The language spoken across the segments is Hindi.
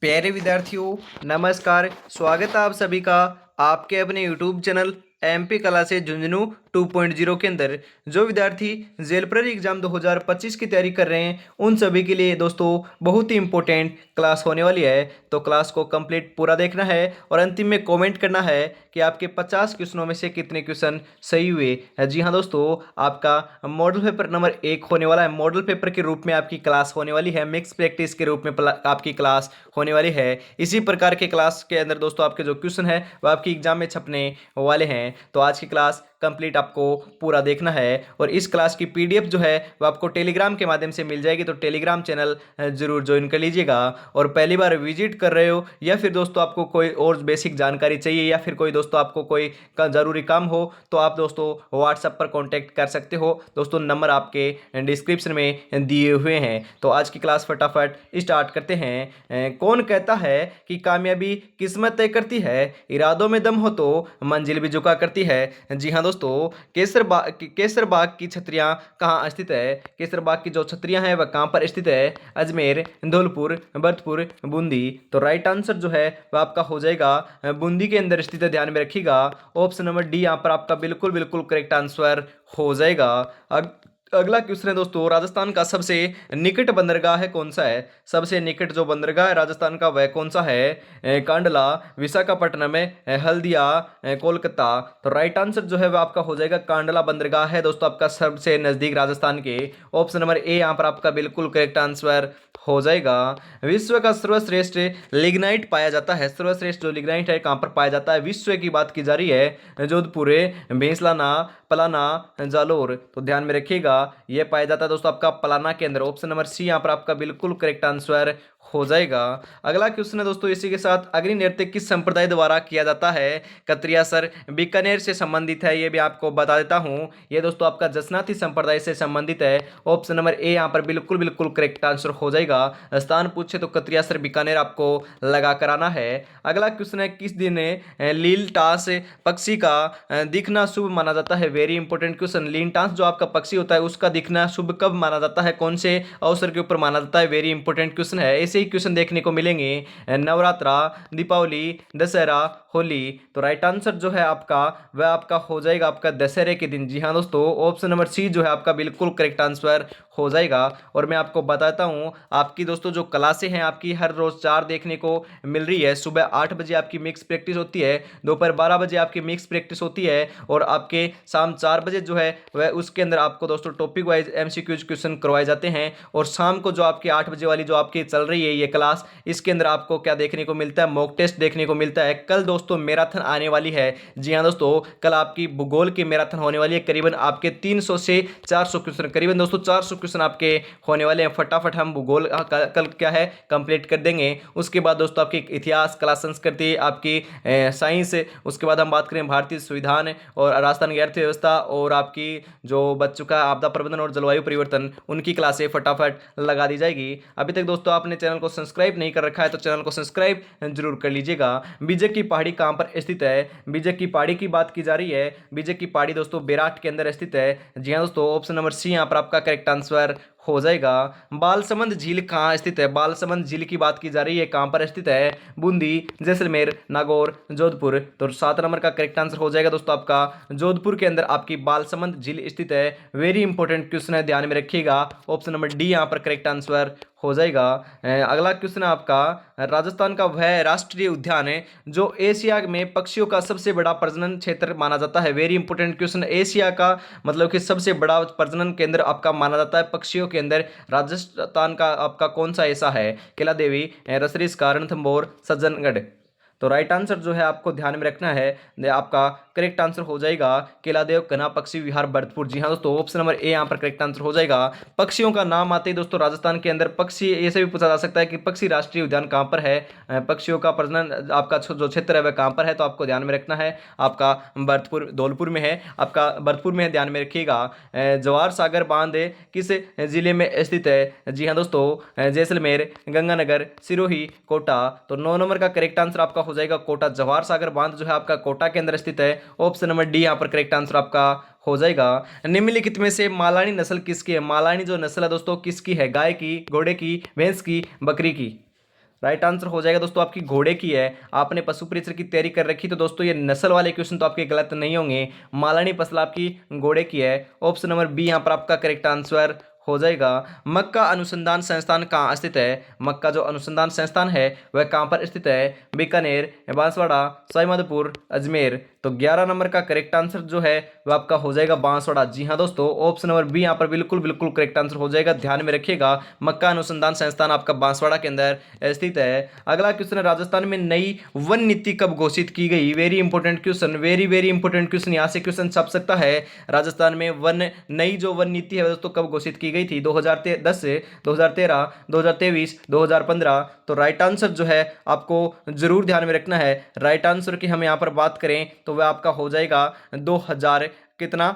प्यारे विद्यार्थियों, नमस्कार। स्वागत है आप सभी का आपके अपने यूट्यूब चैनल एमपी कला से झुंझुनू 2.0 के अंदर। जो विद्यार्थी जेल प्रेरी एग्जाम 2025 की तैयारी कर रहे हैं उन सभी के लिए दोस्तों बहुत ही इंपॉर्टेंट क्लास होने वाली है। तो क्लास को कंप्लीट पूरा देखना है और अंतिम में कमेंट करना है कि आपके 50 क्वेश्चनों में से कितने क्वेश्चन सही हुए। जी हाँ दोस्तों, आपका मॉडल पेपर नंबर 1 होने वाला है। मॉडल पेपर के रूप में आपकी क्लास होने वाली है, मिक्स प्रैक्टिस के रूप में आपकी क्लास होने वाली है। इसी प्रकार के क्लास के अंदर दोस्तों आपके जो क्वेश्चन है वह आपकी एग्जाम में छपने वाले हैं। तो आज की क्लास कंप्लीट आपको पूरा देखना है और इस क्लास की पीडीएफ जो है वो आपको टेलीग्राम के माध्यम से मिल जाएगी। तो टेलीग्राम चैनल जरूर ज्वाइन कर लीजिएगा। और पहली बार विजिट कर रहे हो या फिर दोस्तों आपको कोई और बेसिक जानकारी चाहिए या फिर कोई दोस्तों आपको कोई का जरूरी काम हो तो आप दोस्तों व्हाट्सएप पर कांटेक्ट कर सकते हो। दोस्तों नंबर आपके डिस्क्रिप्शन में दिए हुए हैं। तो आज की क्लास फटाफट स्टार्ट करते हैं। कौन कहता है कि कामयाबी किस्मत तय करती है, इरादों में दम हो तो मंजिल भी झुका करती है। जी हाँ दोस्तों, केसर बाग की छतरियां कहाँ स्थित है? केसर बाग की जो छतरियां हैं वह कहाँ पर स्थित है? अजमेर, धौलपुर, भरतपुर, बूंदी। तो राइट आंसर जो है वह आपका हो जाएगा बूंदी के अंदर स्थित है। ध्यान में रखिएगा। ऑप्शन नंबर डी यहाँ पर आपका बिल्कुल बिल्कुल करेक्ट आंसर हो जाएगा। अगला क्वेश्चन है दोस्तों, राजस्थान का सबसे निकट बंदरगाह है कौन सा है? सबसे निकट जो बंदरगाह है राजस्थान का वह कौन सा है? कांडला, विशाखापट्टनम, हल्दिया, कोलकाता। तो राइट आंसर जो है वह आपका हो जाएगा कांडला बंदरगाह है दोस्तों आपका सबसे नजदीक राजस्थान के। ऑप्शन नंबर ए यहाँ पर आपका बिल्कुल करेक्ट आंसर हो जाएगा। विश्व का सर्वश्रेष्ठ लिग्नाइट पाया जाता है। सर्वश्रेष्ठ जो लिग्नाइट है कहाँ पर पाया जाता है? विश्व की बात की जा रही है। जोधपुर, भेंसलाना, पलाना, जालोर। तो ध्यान में रखिएगा यह पाया जाता है दोस्तों आपका पलाना के अंदर। ऑप्शन नंबर सी यहाँ पर आपका बिल्कुल करेक्ट आंसर हो जाएगा। अगला क्वेश्चन है दोस्तों, इसी के साथ अग्नि नृत्य किस संप्रदाय द्वारा किया जाता है? कतरिया सर बीकानेर से संबंधित है, ये भी आपको बता देता हूं। ये दोस्तों आपका जसनाथी संप्रदाय से संबंधित है। ऑप्शन नंबर ए यहाँ पर बिल्कुल बिल्कुल करेक्ट आंसर हो जाएगा। स्थान पूछे तो कतरिया सर बीकानेर आपको लगा कराना है। अगला क्वेश्चन है, किस दिन लील टास पक्षी का दिखना शुभ माना जाता है? Very important question. लीन टास जो आपका पक्षी होता है उसका दिखना शुभ कब माना जाता है? कौन से अवसर के ऊपर माना जाता है? वेरी इंपॉर्टेंट क्वेश्चन है। ऐसे ही क्वेश्चन देखने को मिलेंगे नवरात्रा, दीपावली, दशहरा, होली। तो राइट आंसर जो है आपका वह आपका हो जाएगा आपका दशहरे के दिन। जी हाँ दोस्तों, ऑप्शन नंबर सी जो है आपका बिल्कुल करेक्ट आंसर हो जाएगा। और मैं आपको बताता हूँ आपकी दोस्तों जो क्लासें हैं आपकी हर रोज 4 देखने को मिल रही है। सुबह 8 बजे आपकी मिक्स प्रैक्टिस होती है, दोपहर 12 बजे आपकी मिक्स प्रैक्टिस होती है और आपके शाम 4 बजे जो है वह उसके अंदर आपको दोस्तों टॉपिक वाइज एमसीक्यूज क्वेश्चन करवाए जाते हैं। और शाम को जो आपकी 8 बजे वाली जो आपकी चल रही है ये क्लास, इसके अंदर आपको क्या देखने को मिलता है? मॉक टेस्ट देखने को मिलता है। कल दोस्तों मैराथन आने वाली है। जी हाँ दोस्तों, कल आपकी भूगोल की मैराथन होने वाली है। करीबन आपके 300 से 400 क्वेश्चन, करीबन दोस्तों 400 क्वेश्चन आपके होने वाले हैं। फटाफट हम भूगोल कल क्या है कंप्लीट कर देंगे। उसके बाद दोस्तों आपकी इतिहास, कला, संस्कृति, आपकी साइंस, उसके बाद हम बात करें भारतीय संविधान और राजस्थान की अर्थव्यवस्था और आपकी जो बच चुका है आपदा प्रबंधन और जलवायु परिवर्तन, उनकी क्लासें फटाफट लगा दी जाएगी। अभी तक दोस्तों आपने चैनल को सब्सक्राइब नहीं कर रखा है तो चैनल को सब्सक्राइब जरूर कर लीजिएगा। बीजक की पहाड़ी कहां पर स्थित है? बीजक की पहाड़ी की बात की जा रही है। बीजक की पहाड़ी दोस्तों बेराट के अंदर स्थित है। जी हाँ दोस्तों, ऑप्शन नंबर सी यहां पर आपका करेक्ट आंसर हो जाएगा। बालसमंद झील कहाँ स्थित है? बालसमंद झील की बात की जा रही है, कहां पर स्थित है? बूंदी, जैसलमेर, नागौर, जोधपुर। तो 7 नंबर का करेक्ट आंसर हो जाएगा दोस्तों आपका जोधपुर के अंदर आपकी बालसमंद झील स्थित है। वेरी इंपॉर्टेंट क्वेश्चन है, ध्यान में रखिएगा। ऑप्शन नंबर डी यहां पर करेक्ट आंसर हो जाएगा। अगला क्वेश्चन है आपका, राजस्थान का वह राष्ट्रीय उद्यान है जो एशिया में पक्षियों का सबसे बड़ा प्रजनन क्षेत्र माना जाता है। Very important question. एशिया का मतलब कि सबसे बड़ा प्रजनन केंद्र आपका माना जाता है पक्षियों के अंदर, राजस्थान का आपका कौन सा ऐसा है? केला देवी, रसरीसका, रणथंभौर, सज्जनगढ़। तो राइट आंसर जो है आपको ध्यान में रखना है, आपका करेक्ट आंसर हो जाएगा केलादेव घना पक्षी विहार भरतपुर। जी हाँ दोस्तों, ऑप्शन नंबर ए यहाँ पर करेक्ट आंसर हो जाएगा। पक्षियों का नाम आते ही दोस्तों राजस्थान के अंदर पक्षी ऐसे भी पूछा जा सकता है कि पक्षी राष्ट्रीय उद्यान कहाँ पर है, पक्षियों का प्रजनन आपका जो क्षेत्र है वह कहाँ पर है? तो आपको ध्यान में रखना है आपका भरतपुर धौलपुर में है, आपका भरतपुर में है, ध्यान में रखिएगा। जवाहर सागर बांध किस जिले में स्थित है? जी हाँ दोस्तों, जैसलमेर, गंगानगर, सिरोही, कोटा। तो 9 नंबर का करेक्ट आंसर आपका हो जाएगा कोटा। जवाहर सागर बांध जो है आपका कोटा के अंदर स्थित है। ऑप्शन नंबर डी यहाँ पर करेक्ट आंसर आपका हो जाएगा। निम्नलिखित में से मालानी नस्ल किसकी है? मालानी जो नस्ल है दोस्तों किसकी है? गाय की, घोड़े की, भैंस की, बकरी की। राइट आंसर हो जाएगा दोस्तों आपकी घोड़े की है। आपने पशु परिचर की तैयारी कर रखी तो दोस्तों ये नस्ल वाले क्वेश्चन तो आपके गलत नहीं होंगे। मालानी फसल आपकी घोड़े की है। ऑप्शन नंबर बी यहाँ पर आपका करेक्ट आंसर हो जाएगा। मक्का अनुसंधान संस्थान कहाँ स्थित है? मक्का जो अनुसंधान संस्थान है वह कहाँ पर स्थित है? बीकानेर, बांसवाड़ा, सवाईमाधोपुर, अजमेर। तो 11 नंबर का करेक्ट आंसर जो है वह आपका हो जाएगा बांसवाड़ा। जी हाँ दोस्तों, ऑप्शन नंबर बी यहाँ पर बिल्कुल बिल्कुल करेक्ट आंसर हो जाएगा। ध्यान में रखिएगा, मक्का अनुसंधान संस्थान आपका बांसवाड़ा के अंदर स्थित है। अगला क्वेश्चन है, राजस्थान में नई वन नीति कब घोषित की गई? Very important question, very very important question, यहाँ से क्वेश्चन छप सकता है। राजस्थान में नई जो वन नीति है दोस्तों कब घोषित की गई थी? 2010 से 2013, 2023, 2015। तो राइट आंसर जो है आपको जरूर ध्यान में रखना है। राइट आंसर की हम यहाँ पर बात करें तो वह आपका हो जाएगा 2000 कितना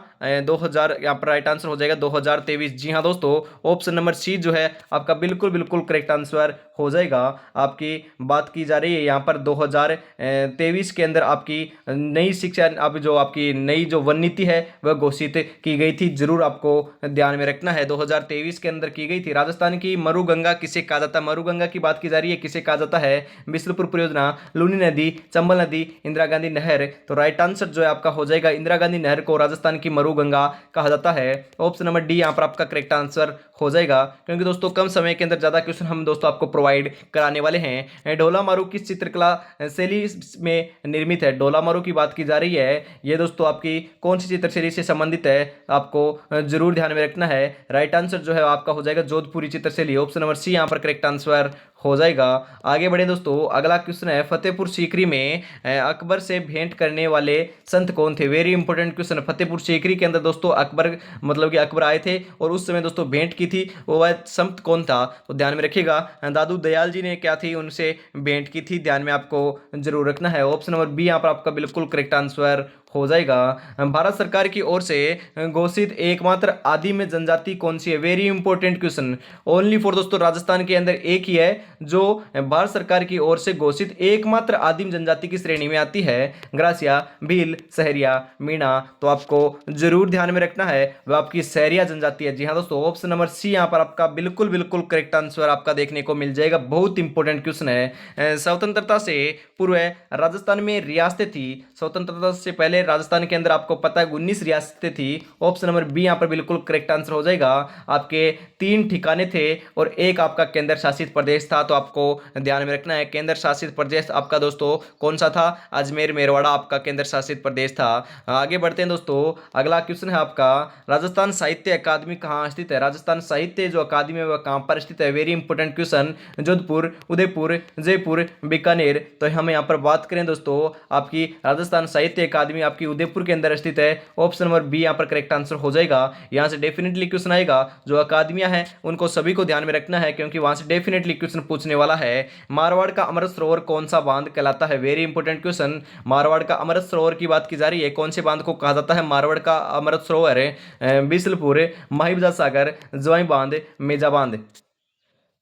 2000, यहाँ पर राइट आंसर हो जाएगा 2023। जी हाँ दोस्तों, ऑप्शन नंबर सी जो है आपका बिल्कुल बिल्कुल करेक्ट आंसर हो जाएगा। आपकी बात की जा रही है यहाँ पर 2023 के अंदर आपकी नई शिक्षा, अब जो आपकी नई जो वन नीति है वह घोषित की गई थी। जरूर आपको ध्यान में रखना है, 2023 के अंदर की गई थी। राजस्थान की मरुगंगा किसे कहा जाता है? मरुगंगा की बात की जा रही है, किसे कहा जाता है? बिस्लपुर परियोजना, लूनी नदी, चंबल नदी, इंदिरा गांधी नहर। तो राइट आंसर जो है आपका हो जाएगा इंदिरा गांधी नहर को राजस्थान की मरुगंगा कहा जाता है। ऑप्शन नंबर डी यहाँ पर आपका करेक्ट आंसर हो जाएगा, क्योंकि दोस्तों कम समय के अंदर ज्यादा क्वेश्चन हम दोस्तों आपको प्रोवाइड कराने वाले हैं। ढोला मारू किस चित्रकला शैली में निर्मित है? ढोला मारू की बात की जा रही है, ये दोस्तों आपकी कौन सी चित्रशैली से संबंधित है? आपको जरूर ध्यान में रखना है। राइट आंसर जो है आपका हो जाएगा जोधपुरी चित्रशैली। ऑप्शन नंबर सी यहाँ पर करेक्ट आंसर हो जाएगा। आगे बढ़े दोस्तों, अगला क्वेश्चन है, फतेहपुर सीकरी में अकबर से भेंट करने वाले संत कौन थे? Very important question. Fatehpur Sikri के अंदर दोस्तों अकबर, मतलब कि अकबर आए थे और उस समय दोस्तों भेंट की थी, वो वह संत कौन था? तो ध्यान में रखिएगा, दादू दयाल जी ने क्या थी उनसे भेंट की थी। ध्यान में आपको जरूर रखना है। ऑप्शन नंबर बी यहाँ पर आपका बिल्कुल करेक्ट आंसर हो जाएगा। भारत सरकार की ओर से घोषित एकमात्र आदिम जनजाति कौन सी है? Very important question. Only for दोस्तों राजस्थान के अंदर एक ही है जो भारत सरकार की ओर से घोषित एकमात्र आदिम जनजाति की श्रेणी में आती है। ग्रासिया, भील, सहरिया, मीणा। तो आपको जरूर ध्यान में रखना है, वह आपकी सहरिया जनजाति है। जी हाँ दोस्तों, ऑप्शन नंबर सी यहाँ पर आपका बिल्कुल बिल्कुल करेक्ट आंसर आपका देखने को मिल जाएगा। बहुत इंपॉर्टेंट क्वेश्चन है। स्वतंत्रता से पूर्व राजस्थान में रियासतें थी। स्वतंत्रता से पहले राजस्थान के अंदर आपको पता है 19 रियासतें थी। ऑप्शन नंबर बी यहाँ पर बिल्कुल करेक्ट आंसर हो जाएगा। आपके 3 ठिकाने थे और एक आपका केंद्र शासित प्रदेश था। तो आपको ध्यान में रखना है, केंद्र शासित प्रदेश आपका दोस्तों कौन सा था? अजमेर मेरवाड़ा आपका केंद्र शासित प्रदेश था। आगे बढ़ते हैं दोस्तों, अगला क्वेश्चन है आपका, राजस्थान साहित्य अकादमी कहाँ स्थित है? राजस्थान साहित्य जो अकादमी है वह कहाँ पर स्थित है? Very important question. Jodhpur, Udaipur, Jaipur, Bikaner. तो हम यहाँ पर बात करें दोस्तों, आपकी राजस्थान साहित्य अकादमी आपकी उदयपुर के अंदर स्थित है। ऑप्शन नंबर बी यहाँ पर करेक्ट आंसर हो जाएगा। यहाँ से डेफिनेटली क्वेश्चन आएगा, जो अकादमियां हैं उनको सभी को ध्यान में रखना है, क्योंकि वहां से डेफिनेटली क्वेश्चन पूछने वाला है। मारवाड़ का अमृत सरोवर कौन सा बांध कहलाता है? Very important question. मारवाड़ का अमृत सरोवर की बात की जा रही है, कौन से बांध को कहा जाता है मारवाड़ का अमृत सरोवर? बिसलपुर, माहिबजा सागर, ज्वाई बांध, मेजा बांध।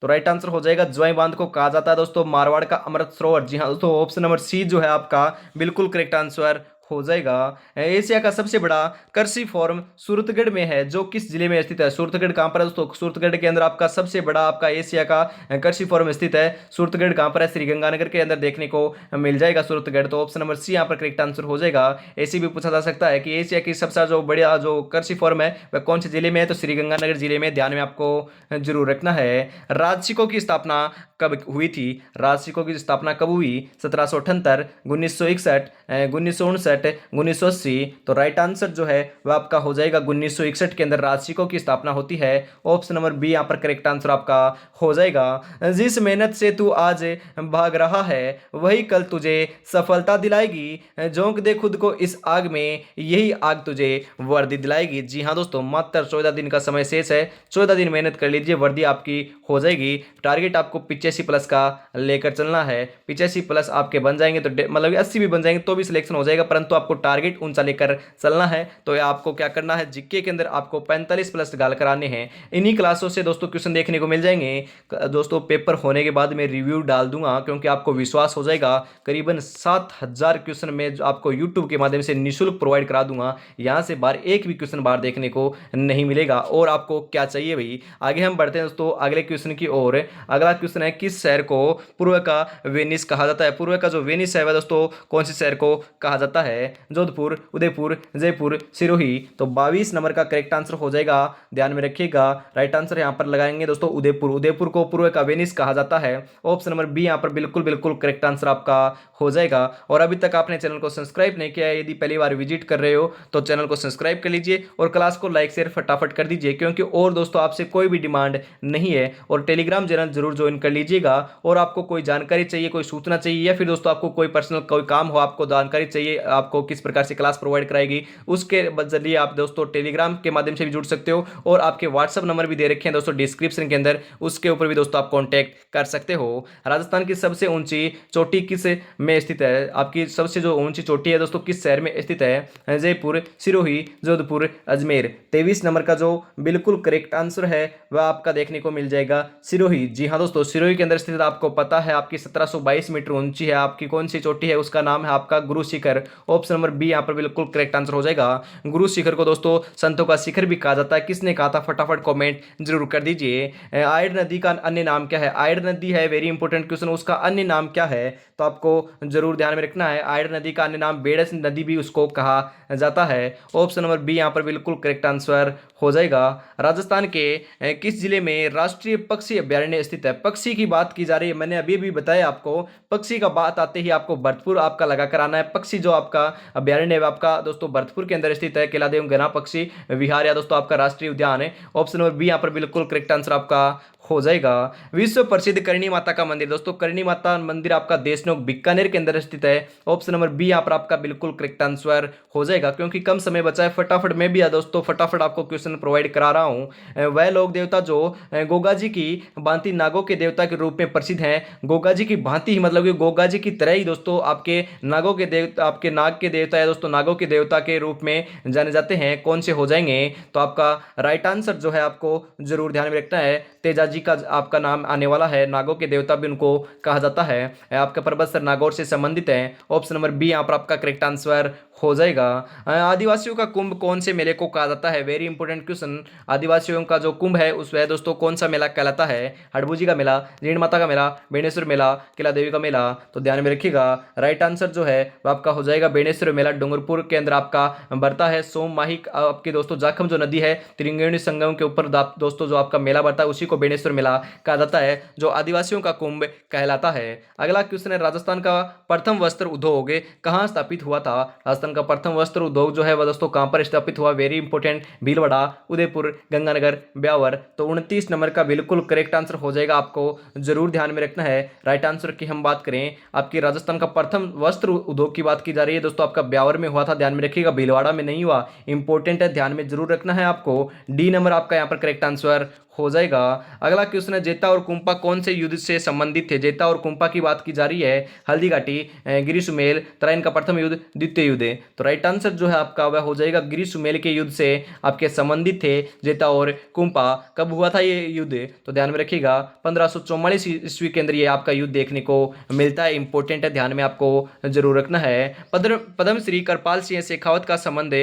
तो राइट आंसर हो जाएगा ज्वाई बांध को कहा जाता है दोस्तों मारवाड़ का अमृत सरोवर। जी हाँ दोस्तों, ऑप्शन नंबर सी जो है आपका बिल्कुल करेक्ट आंसर हो जाएगा। एशिया का सबसे बड़ा कृषि फॉर्म सूरतगढ़ में है, जो किस जिले में स्थित है? सूरतगढ़ कहां पर है दोस्तों? सूरतगढ़ के अंदर आपका सबसे बड़ा आपका एशिया का कृषि फॉर्म स्थित है। सूरतगढ़ कहां पर है? श्रीगंगानगर के अंदर देखने को मिल जाएगा सूरतगढ़। तो ऑप्शन नंबर सी यहाँ पर करेक्ट आंसर हो जाएगा। ऐसे भी पूछा जा सकता है कि एशिया की सबसे जो बड़ा जो कृषि फॉर्म है वह कौन से जिले में है? तो श्रीगंगानगर जिले में। ध्यान में आपको जरूर रखना है। राजसिकों की स्थापना कब हुई थी? राजसिकों की स्थापना कब हुई? 1778, 1961, 1959, 1980। तो राइट आंसर जो है वह आपका हो जाएगा 1961 के अंदर राजसिकों की स्थापना होती है। ऑप्शन नंबर बी यहाँ पर करेक्ट आंसर आपका हो जाएगा। जिस मेहनत से तू आज भाग रहा है वही कल तुझे सफलता दिलाएगी, झोंक दे खुद को इस आग में, यही आग तुझे वर्दी दिलाएगी। जी हाँ दोस्तों, मात्र 14 दिन का समय शेष है, 14 दिन मेहनत कर लीजिए, वर्दी आपकी हो जाएगी। टारगेट आपको 85 प्लस का लेकर चलना है। 85 प्लस आपके बन जाएंगे तो मतलब 80 भी बन जाएंगे तो भी सिलेक्शन हो जाएगा, परंतु परंतु आपको टारगेट ऊंचा लेकर चलना है। तो आपको क्या करना है, जीके के अंदर आपको 45 प्लस गाल कराने हैं। इन्हीं क्लासों से दोस्तों क्वेश्चन देखने को मिल जाएंगे। दोस्तों पेपर होने के बाद मैं रिव्यू डाल दूंगा, क्योंकि आपको विश्वास हो जाएगा। करीबन 7,000 क्वेश्चन में आपको यूट्यूब के माध्यम से निःशुल्क प्रोवाइड करा दूंगा। यहाँ से बाहर एक भी क्वेश्चन बाहर देखने को नहीं मिलेगा। और आपको क्या चाहिए भाई, आगे हम बढ़ते हैं दोस्तों अगले क्वेश्चन की ओर। अगला क्वेश्चन है, किस शहर को पूर्व का वेनिस कहा जाता है? पूर्व का जो वेनिस है वह दोस्तों कौन से शहर को कहा जाता है? जोधपुर, उदयपुर, जयपुर, सिरोही। तो 22 नंबर का करेक्ट आंसर हो जाएगा, ध्यान में रखिएगा। राइट आंसर यहां पर लगाएंगे दोस्तों उदयपुर। उदयपुर को पूर्व का वेनिस कहा जाता है। ऑप्शन नंबर बी यहां पर बिल्कुल बिल्कुल करेक्ट आंसर आपका हो जाएगा। और अभी तक आपने चैनल को सब्सक्राइब नहीं किया है, यदि पहली बार विजिट कर रहे हो तो चैनल को सब्सक्राइब कर लीजिए और क्लास को लाइक शेयर फटाफट कर दीजिए, क्योंकि और दोस्तों आपसे कोई भी डिमांड नहीं है। और टेलीग्राम चैनल जरूर ज्वाइन कर लीजिएगा। और आपको कोई जानकारी चाहिए, कोई सूचना चाहिए, या फिर दोस्तों आपको कोई पर्सनल कोई काम हो, आपको जानकारी चाहिए, आपको किस प्रकार से क्लास प्रोवाइड कराएगी, उसके जरिए आप दोस्तों टेलीग्राम के माध्यम से भी जुड़ सकते हो। और आपके व्हाट्सअप नंबर भी दे रखे हैं दोस्तों डिस्क्रिप्शन के अंदर, उसके ऊपर भी दोस्तों आप कॉन्टैक्ट कर सकते हो। राजस्थान की सबसे ऊंची चोटी किस में स्थित है? आपकी सबसे जो ऊंची चोटी है दोस्तों किस शहर में स्थित है? जयपुर, सिरोही, जोधपुर, अजमेर। 23 नंबर का जो बिल्कुल करेक्ट आंसर है वह आपका देखने को मिल जाएगा सिरोही। जी हाँ दोस्तों, सिरोही के अंदर स्थित आपको पता है आपकी 1722 मीटर ऊंची है। आपकी कौन सी चोटी है? उसका नाम है आपका Guru Shikhar. Option number B यहाँ पर बिल्कुल करेक्ट आंसर हो जाएगा। गुरु शिखर को दोस्तों संतों का शिखर भी कहा जाता है। किसने कहा था फटाफट कॉमेंट जरूर कर दीजिए। आयड नदी का अन्य नाम क्या है? आयड नदी है, वेरी इंपॉर्टेंट क्वेश्चन, उसका अन्य नाम क्या है? तो आपको जरूर ध्यान में रखना है। आयड नदी का अन्य नाम बेड़स नदी भी उसको कहा जाता है। ऑप्शन नंबर बी यहाँ पर बिल्कुल करेक्ट आंसर हो जाएगा। राजस्थान के किस जिले में राष्ट्रीय पक्षी अभ्यारण्य स्थित है? पक्षी की बात की जा रही है, मैंने अभी भी बताया आपको। पक्षी का बात आते ही आपको भरतपुर आपका लगा कर आना है। पक्षी जो आपका अभ्यारण्य है आपका दोस्तों भरतपुर के अंदर स्थित है। केलादेव गना पक्षी विहार या दोस्तों आपका राष्ट्रीय उद्यान है। ऑप्शन नंबर बी यहाँ पर बिल्कुल करेक्ट आंसर आपका हो जाएगा। विश्व प्रसिद्ध करणी माता का मंदिर दोस्तों, करणी माता मंदिर आपका देशनोक बीकानेर के अंदर स्थित है। ऑप्शन नंबर बी यहाँ पर आपका बिल्कुल करेक्ट आंसर हो जाएगा। क्योंकि कम समय बचा है, फटाफट मैं भी दोस्तों फटाफट आपको क्वेश्चन प्रोवाइड करा रहा हूँ। वह लोक देवता जो गोगा जी की भांति नागों के देवता के रूप में प्रसिद्ध है। गोगा जी की भांति ही मतलब कि गोगा जी की तरह ही दोस्तों आपके नागों के देवता, आपके नाग के देवता या दोस्तों नागों के देवता के रूप में जाने जाते हैं। कौन से हो जाएंगे? तो आपका राइट आंसर जो है आपको जरूर ध्यान में रखना है, तेजा जी का आपका नाम आने वाला है। नागों के देवता भी उनको कहा जाता है। आपका पर्वत सर नागौर से संबंधित है। ऑप्शन नंबर बी यहाँ पर आपका करेक्ट आंसर हो जाएगा। आदिवासियों का कुंभ कौन से मेले को कहा जाता है? Very important question. आदिवासियों का जो कुंभ है उस वह दोस्तों कौन सा मेला कहलाता है? हड़बूजी का मेला, जीण माता का मेला, बेणेश्वर मेला, किला देवी का मेला। तो ध्यान में रखिएगा, राइट आंसर जो है वह आपका हो जाएगा बेणेश्वर मेला। डूंगरपुर के अंदर आपका बढ़ता है। सोम माही आपकी दोस्तों जाखम जो नदी है त्रिवेणी संगम के ऊपर दोस्तों जो आपका मेला बढ़ता है उसी को बेणेश्वर मेला कहा जाता है, जो आदिवासियों का कुंभ कहलाता है। अगला क्वेश्चन है, राजस्थान का प्रथम वस्त्र उद्योग कहाँ स्थापित हुआ था? राजस्थान का प्रथम वस्त्र उद्योग जो है वह दोस्तों कहां पर स्थापित हुआ? Very important, Bhilwara, Udaipur, Ganganagar, Beawar. तो 29 नंबर का बिल्कुल करेक्ट आंसर हो जाएगा। आपको जरूर ध्यान में रखना है। राइट आंसर की हम बात करें, आपकी राजस्थान का प्रथम वस्त्र उद्योग की बात की जा रही है दोस्तों, आपका ब्यावर में हुआ था। ध्यान में रखिएगा, भीलवाड़ा में नहीं हुआ। इंपॉर्टेंट है, ध्यान में जरूर रखना है आपको। डी नंबर आपका यहाँ पर करेक्ट आंसर हो जाएगा। अगला क्वेश्चन है, जेता और कुंपा कौन से युद्ध से संबंधित थे? जेता और कुंपा की बात की जा रही है। हल्दी घाटी, गिरी सुमेल, तराइन का प्रथम युद्ध, द्वितीय युद्ध। तो राइट आंसर जो है आपका वह हो जाएगा गिरी सुमेल के युद्ध से आपके संबंधित थे जेता और कुंपा। कब हुआ था ये युद्ध? तो ध्यान में रखिएगा 1544 ईस्वी के अंदर ये आपका युद्ध देखने को मिलता है। इंपॉर्टेंट है, ध्यान में आपको जरूर रखना है। पद्मश्री कृपाल सिंह शेखावत का संबंध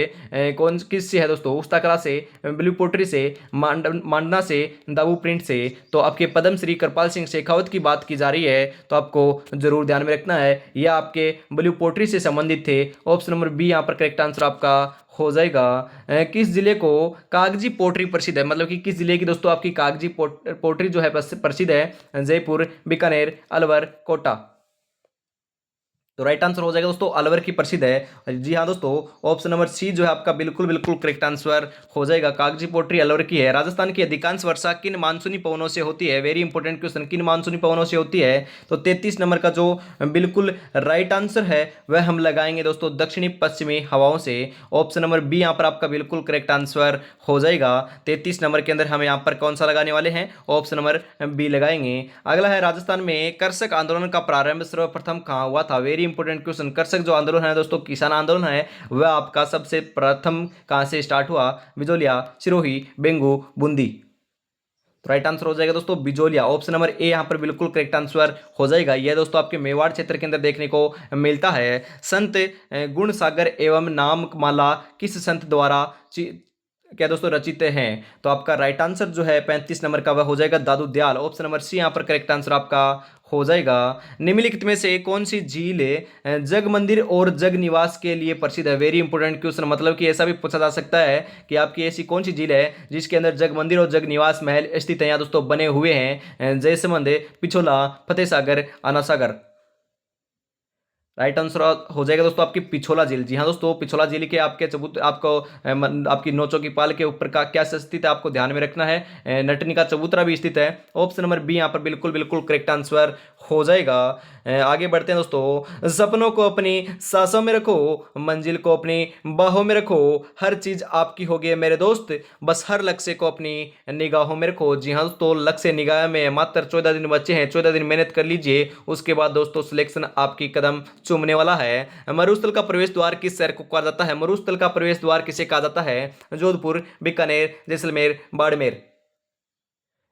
कौन किससे है दोस्तों? उस्ता कला से, ब्लू पोट्री से, मांडना से, दाबू प्रिंट से। तो आपके पद्मश्री कृपाल सिंह शेखावत की बात की जा रही है तो आपको जरूर ध्यान में रखना है, यह आपके ब्लू पोट्री से संबंधित थे। ऑप्शन नंबर बी यहाँ पर करेक्ट आंसर आपका हो जाएगा। किस जिले को कागजी पोट्री प्रसिद्ध है? मतलब कि किस जिले की दोस्तों आपकी कागजी पोट्री जो है प्रसिद्ध है? जयपुर, बीकानेर, अलवर, कोटा। तो राइट आंसर हो जाएगा दोस्तों अलवर की प्रसिद्ध है। जी हाँ दोस्तों, ऑप्शन नंबर सी जो है आपका बिल्कुल बिल्कुल करेक्ट आंसर हो जाएगा। कागजी पोट्री अलवर की है। राजस्थान की अधिकांश वर्षा किन मानसूनी पवनों से होती है? वेरी इंपॉर्टेंट क्वेश्चन, किन मानसूनी पवनों से होती है? तो 33 नंबर का जो बिल्कुल राइट आंसर है वह हम लगाएंगे दोस्तों दक्षिणी पश्चिमी हवाओं से। ऑप्शन नंबर बी यहाँ पर आपका बिल्कुल करेक्ट आंसर हो जाएगा। 33 नंबर के अंदर हम यहाँ पर कौन सा लगाने वाले हैं? ऑप्शन नंबर बी लगाएंगे। अगला है, राजस्थान में कर्षक आंदोलन का प्रारंभ सर्वप्रथम कहाँ हुआ था? Very important question. कृषक जो आंदोलन है दोस्तों, किसान आंदोलन है, वह आपका सबसे प्रथम कहाँ से स्टार्ट हुआ? बिजोलिया, सिरोही, बेंगू, बूंदी। तो राइट आंसर हो जाएगा दोस्तों बिजोलिया। ऑप्शन नंबर ए यहाँ पर बिल्कुल करेक्ट आंसर हो जाएगा। यह दोस्तों आपके मेवाड़ क्षेत्र के अंदर देखने को मिलता है। संत गुण सागर एवं नाममाला किस संत द्वारा क्या दोस्तों रचित हैं? तो आपका राइट आंसर जो है 35 नंबर का वह हो जाएगा दादू दयाल। ऑप्शन नंबर सी यहाँ पर करेक्ट आंसर आपका हो जाएगा। निम्नलिखित में से कौन सी झील जग मंदिर और जग निवास के लिए प्रसिद्ध है? Very important question. मतलब कि ऐसा भी पूछा जा सकता है कि आपकी ऐसी कौन सी झील है जिसके अंदर जग मंदिर और जग निवास महल स्थित है, यहाँ दोस्तों बने हुए हैं? जयसमंद, पिछोला, फतेह सागर, आना सागर। राइट आंसर हो जाएगा दोस्तों आपकी पिछोला झील। जी हाँ दोस्तों, पिछोला झील के आपके चबूत आपको आपकी नोचों की पाल के ऊपर का क्या स्थित है आपको ध्यान में रखना है। नटनी का चबूतरा भी स्थित है। ऑप्शन नंबर बी यहाँ पर बिल्कुल बिल्कुल करेक्ट आंसर हो जाएगा। आगे बढ़ते हैं दोस्तों। सपनों को अपनी सांसों में रखो, मंजिल को अपनी बाहों में रखो, हर चीज आपकी होगी मेरे दोस्त, बस हर लक्ष्य को अपनी निगाहों में रखो। जी हाँ दोस्तों, लक्ष्य निगाह में मात्र 14 दिन बचे हैं। 14 दिन मेहनत कर लीजिए, उसके बाद दोस्तों सिलेक्शन आपकी कदम चूमने वाला है। मरुस्थल का प्रवेश द्वार किस शहर को कहा जाता है? मरुस्थल का प्रवेश द्वार किसे कहा जाता है? जोधपुर, बीकानेर, जैसलमेर, बाड़मेर।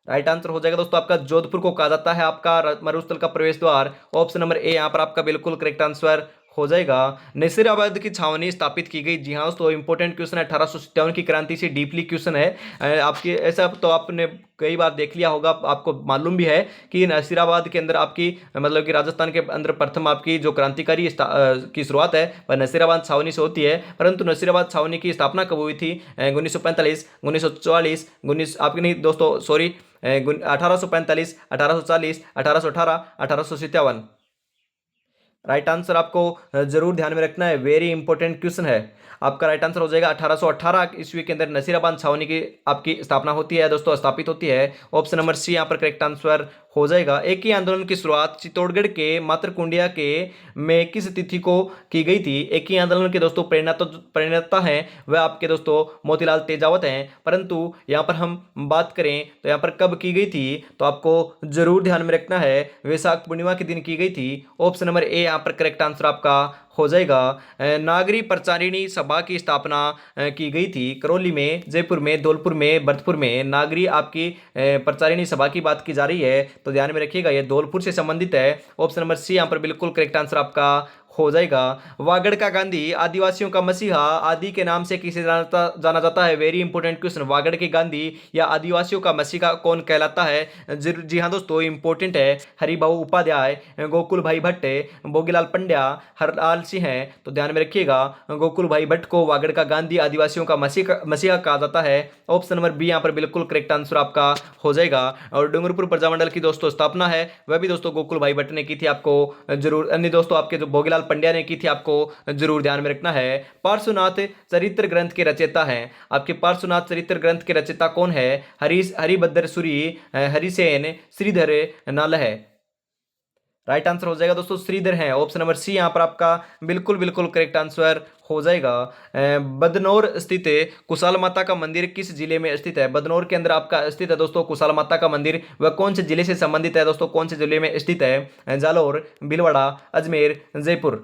राइट आंसर हो जाएगा दोस्तों आपका जोधपुर को कहा जाता है आपका मरुस्थल का प्रवेश द्वार। ऑप्शन नंबर ए यहाँ पर आपका बिल्कुल करेक्ट आंसर हो जाएगा। नसीराबाद की छावनी स्थापित की गई? जी हाँ दोस्तों, इंपॉर्टेंट क्वेश्चन है। 1857 की क्रांति से डीपली क्वेश्चन है आपके। ऐसा तो आपने कई बार देख लिया होगा, आपको मालूम भी है कि नसीराबाद के अंदर आपकी मतलब कि राजस्थान के अंदर प्रथम आपकी जो क्रांतिकारी की शुरुआत है वह नसीराबाद छावनी से होती है। परंतु नसीराबाद छावनी की स्थापना कब हुई थी? 1945, 1944, 19 आपके नहीं दोस्तों सॉरी 1845, 1840, 1818, 1857। राइट आंसर आपको जरूर ध्यान में रखना है, वेरी इंपॉर्टेंट क्वेश्चन है। आपका राइट आंसर हो जाएगा 1818 ईस्वी के अंदर नसीराबाद छावनी की आपकी स्थापना होती है दोस्तों, स्थापित होती है। ऑप्शन नंबर सी यहाँ पर करेक्ट आंसर हो जाएगा। एक ही आंदोलन की शुरुआत चित्तौड़गढ़ के मातरकुंडिया के में किस तिथि को की गई थी? एक ही आंदोलन के दोस्तों प्रेरणा है वह आपके दोस्तों मोतीलाल तेजावत हैं। परंतु यहाँ पर हम बात करें तो यहाँ पर कब की गई थी, तो आपको जरूर ध्यान में रखना है वैशाख पूर्णिमा के दिन की गई थी। ऑप्शन नंबर ए यहाँ पर करेक्ट आंसर आपका हो जाएगा। नागरी प्रचारिणी सभा की स्थापना की गई थी करौली में, जयपुर में, धौलपुर में, भरतपुर में। नागरी आपकी प्रचारिणी सभा की बात की जा रही है तो ध्यान में रखिएगा ये धौलपुर से संबंधित है। ऑप्शन नंबर सी यहाँ पर बिल्कुल करेक्ट आंसर आपका हो जाएगा। वागड़ का गांधी आदिवासियों का मसीहा आदि के नाम से किसे जाना जाता है? Very important question. वागड़ के गांधी या आदिवासियों का मसीहा कौन कहलाता है? जी हाँ दोस्तों, इंपॉर्टेंट है। हरिभाऊ उपाध्याय, गोकुल भाई भट्ट, भोगीलाल पंड्या, हरलाल सिंह है। तो ध्यान में रखिएगा गोकुल भाई भट्ट को वागड़ का गांधी आदिवासियों का मसीहा कहा जाता है। ऑप्शन नंबर बी यहाँ पर बिल्कुल करेक्ट आंसर आपका हो जाएगा। और डूंगरपुर प्रजामंडल की दोस्तों स्थापना है वह भी दोस्तों गोकुल भाई भट्ट ने की थी। आपको जरूर अन्य दोस्तों आपके जो भोगीलाल पंड्या ने की थी आपको जरूर ध्यान में रखना है। पार्श्वनाथ चरित्र ग्रंथ के रचयिता हैं आपके पार्श्वनाथ चरित्र ग्रंथ के रचयिता कौन है? हरिभद्र सूरी, हरिसेन, श्रीधर नाल है। राइट आंसर हो जाएगा दोस्तों श्रीधर हैं। ऑप्शन नंबर सी यहाँ पर आपका बिल्कुल बिल्कुल करेक्ट आंसर हो जाएगा। बदनौर स्थित कुशाल माता का मंदिर किस जिले में स्थित है? बदनौर के अंदर आपका स्थित है दोस्तों कुशाल माता का मंदिर। वह कौन से जिले से संबंधित है दोस्तों? कौन से जिले में स्थित है? जालौर, भीलवाड़ा, अजमेर, जयपुर।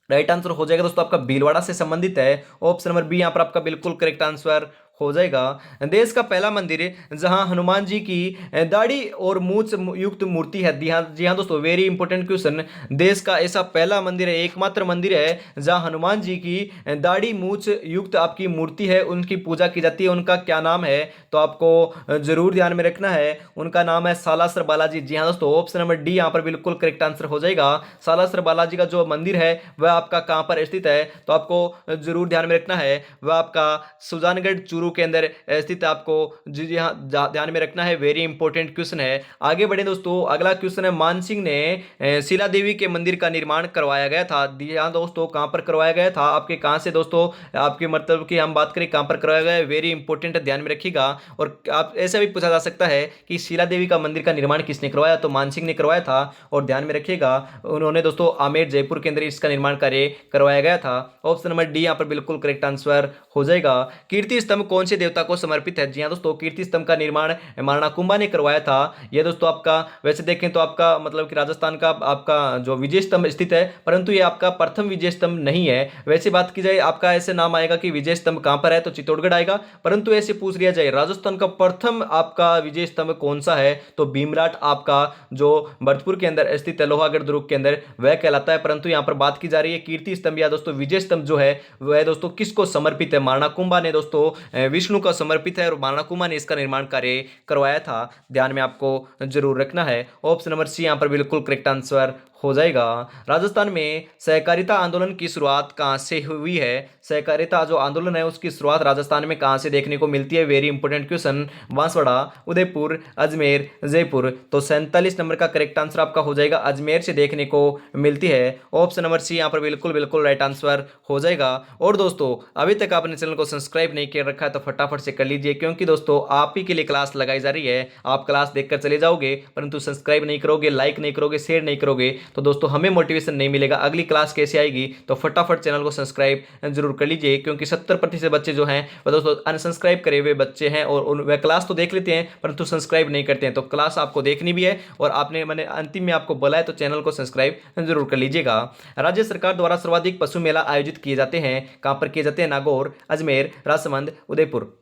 राइट आंसर हो जाएगा दोस्तों आपका भीलवाड़ा से संबंधित है। ऑप्शन नंबर बी यहाँ पर आपका बिल्कुल करेक्ट आंसर हो जाएगा। देश का पहला मंदिर जहां हनुमान जी की दाढ़ी और मूछ युक्त मूर्ति है। जी हाँ दोस्तों, वेरी इंपॉर्टेंट क्वेश्चन। देश का ऐसा पहला मंदिर है, एकमात्र मंदिर है जहां हनुमान जी की दाढ़ी मूछ युक्त आपकी मूर्ति है, उनकी पूजा की जाती है। उनका क्या नाम है? तो आपको जरूर ध्यान में रखना है, उनका नाम है सालासर बालाजी। जी हाँ दोस्तों, ऑप्शन नंबर डी यहाँ पर बिल्कुल करेक्ट आंसर हो जाएगा। सालासर बालाजी का जो मंदिर है वह आपका कहाँ पर स्थित है? तो आपको जरूर ध्यान में रखना है, वह आपका सुजानगढ़ चूरू के अंदर स्थित। आपको जी हाँ ध्यान में रखना है, वेरी इंपॉर्टेंट क्वेश्चन है। आगे बढ़े दोस्तों, अगला क्वेश्चन है मानसिंह ने शिला देवी के मंदिर का निर्माण करवाया गया था। जी हाँ दोस्तों, कहां पर करवाया गया था? आपके कहां से दोस्तों आपके मतलब की हम बात करें कहां पर करवाया गया है, वेरी इंपॉर्टेंट है, ध्यान में रखिएगा। और आप ऐसा भी पूछा जा सकता है कि शिला देवी का मंदिर का निर्माण किसने करवाया? तो मानसिंह ने करवाया था। और ध्यान में रखिएगा उन्होंने दोस्तों आमेर जयपुर के अंदर इसका निर्माण कार्य करवाया गया था। ऑप्शन नंबर डी यहाँ पर बिल्कुल करेक्ट आंसर हो जाएगा। कीर्ति स्तंभ कौन से देवता को समर्पित है? जी हाँ दोस्तों, कीर्ति स्तंभ का निर्माण महाराणा कुंभा ने करवाया था। यह दोस्तों आपका वैसे देखें तो आपका मतलब कि राजस्थान का आपका जो विजय स्तंभ स्थित है, परंतु ये आपका प्रथम विजय स्तंभ नहीं है। वैसे बात की जाए आपका ऐसे नाम आएगा कि विजय स्तंभ कहां पर है, तो चित्तौड़गढ़ आएगा। परंतु ऐसे पूछ लिया जाए राजस्थान का प्रथम आपका विजय स्तंभ कौन सा है, तो भीमराट आपका जो भरतपुर के अंदर स्थित है, लोहागढ़ दुर्ग के अंदर, वह कहलाता है। परंतु यहां पर बात की जा रही है कीर्ति स्तंभ या दोस्तों विजय स्तंभ जो है वह दोस्तों किसको समर्पित है? महाराणा कुंभा ने दोस्तों विष्णु को समर्पित है और महाराणा कुंभा ने इसका निर्माण कार्य करवाया था। ध्यान में आपको जरूर रखना है। ऑप्शन नंबर सी यहां पर बिल्कुल करेक्ट आंसर हो जाएगा। राजस्थान में सहकारिता आंदोलन की शुरुआत कहां से हुई है? सहकारिता जो आंदोलन है उसकी शुरुआत राजस्थान में कहां से देखने को मिलती है? Very important question. Banswara, Udaipur, Ajmer, Jaipur. तो 47 नंबर का करेक्ट आंसर आपका हो जाएगा अजमेर से देखने को मिलती है। ऑप्शन नंबर सी यहां पर बिल्कुल बिल्कुल राइट आंसर हो जाएगा। और दोस्तों अभी तक आपने चैनल को सब्सक्राइब नहीं किया रखा है तो फटाफट से कर लीजिए, क्योंकि दोस्तों आप ही के लिए क्लास लगाई जा रही है। आप क्लास देखकर चले जाओगे परंतु सब्सक्राइब नहीं करोगे, लाइक नहीं करोगे, शेयर नहीं करोगे, तो दोस्तों हमें मोटिवेशन नहीं मिलेगा अगली क्लास कैसे आएगी। तो फटाफट चैनल को सब्सक्राइब जरूर कर लीजिए, क्योंकि 70% बच्चे जो हैं वह दोस्तों अनसब्सक्राइब करे हुए बच्चे हैं और वह क्लास तो देख लेते हैं परंतु सब्सक्राइब नहीं करते हैं। तो क्लास आपको देखनी भी है और आपने मैंने अंतिम में आपको बोला है तो चैनल को सब्सक्राइब जरूर कर लीजिएगा। राज्य सरकार द्वारा सर्वाधिक पशु मेला आयोजित किए जाते हैं, कहां पर किए जाते हैं? नागौर, अजमेर, राजसमंद, उदयपुर।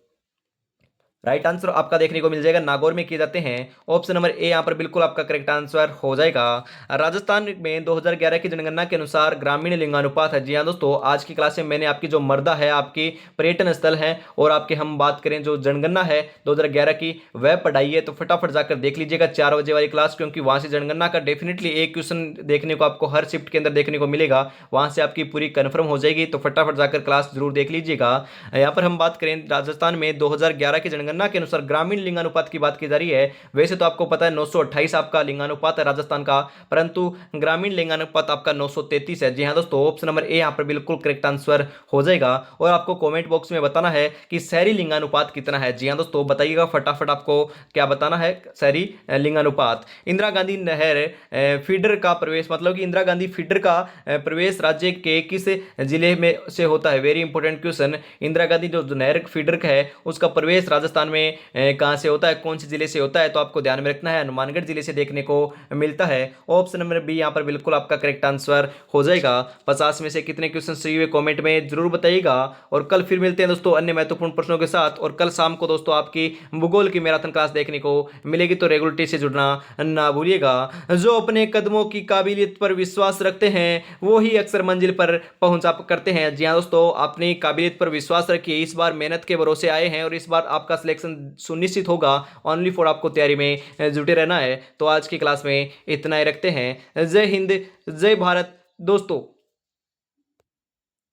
राइट आंसर आपका देखने को मिल जाएगा नागौर में किए जाते हैं। ऑप्शन नंबर ए यहां पर बिल्कुल आपका करेक्ट आंसर हो जाएगा। राजस्थान में 2011 की जनगणना के अनुसार ग्रामीण लिंगानुपात है। जी हाँ दोस्तों, आज की क्लास में मैंने आपकी जो मर्दा है, आपकी पर्यटन स्थल है और आपके हम बात करें जो जनगणना है 2011 की, वह पढ़ाई है। तो फटाफट जाकर देख लीजिएगा 4 बजे वाली क्लास, क्योंकि वहां से जनगणना का डेफिनेटली एक क्वेश्चन देखने को आपको हर शिफ्ट के अंदर देखने को मिलेगा, वहां से आपकी पूरी कंफर्म हो जाएगी। तो फटाफट जाकर क्लास जरूर देख लीजिएगा। यहाँ पर हम बात करें राजस्थान में 2011 की जनगणना के अनुसार ग्रामीण लिंगानुपात की बात की जा रही है। वैसे तो आपको पता है 928 आपका लिंगानुपात है राजस्थान का, परंतु ग्रामीण लिंगानुपात आपका 933 है। जी हाँ दोस्तों, ऑप्शन नंबर ए यहां पर बिल्कुल करेक्ट आंसर हो जाएगा। और आपको कमेंट बॉक्स में बताना है कि शहरी लिंगानुपात कितना है। जी हाँ दोस्तों, बताइएगा फटाफट आपको क्या बताना है शहरी लिंगानुपात। इंदिरा गांधी नहर फीडर का प्रवेश, मतलब कि इंदिरा गांधी फीडर का प्रवेश राज्य के किस जिले में से होता है? Very important question. Indira Gandhi जो नहर फीडर का है उसका प्रवेश राजस्थान में कहां से होता है, कौन से जिले से होता है? तो आपको ध्यान में रखना है हनुमानगढ़ जिले से देखने को मिलता है। ऑप्शन नंबर बी यहां पर बिल्कुल आपका करेक्ट आंसर हो जाएगा। 50 में से कितने क्वेश्चन सही हुए कमेंट में जरूर बताइएगा। और कल फिर मिलते हैं दोस्तों अन्य महत्वपूर्ण प्रश्नों के साथ। और कल शाम को दोस्तों आपकी भूगोल की मैराथन क्लास देखने को मिलेगी, तो रेगुलरिटी से जुड़ना ना भूलिएगा। जो अपने कदमों की काबिलियत पर विश्वास रखते हैं वो ही अक्सर मंजिल पर पहुंचा करते हैं। जी हाँ दोस्तों, अपनी काबिलियत पर विश्वास रखिए। इस बार मेहनत के भरोसे आए हैं और इस बार आपका सिलेक्शन सुनिश्चित होगा। ओनली फॉर आपको तैयारी में जुटे रहना है। तो आज की क्लास में इतना ही रखते हैं। जय हिंद, जय भारत दोस्तों।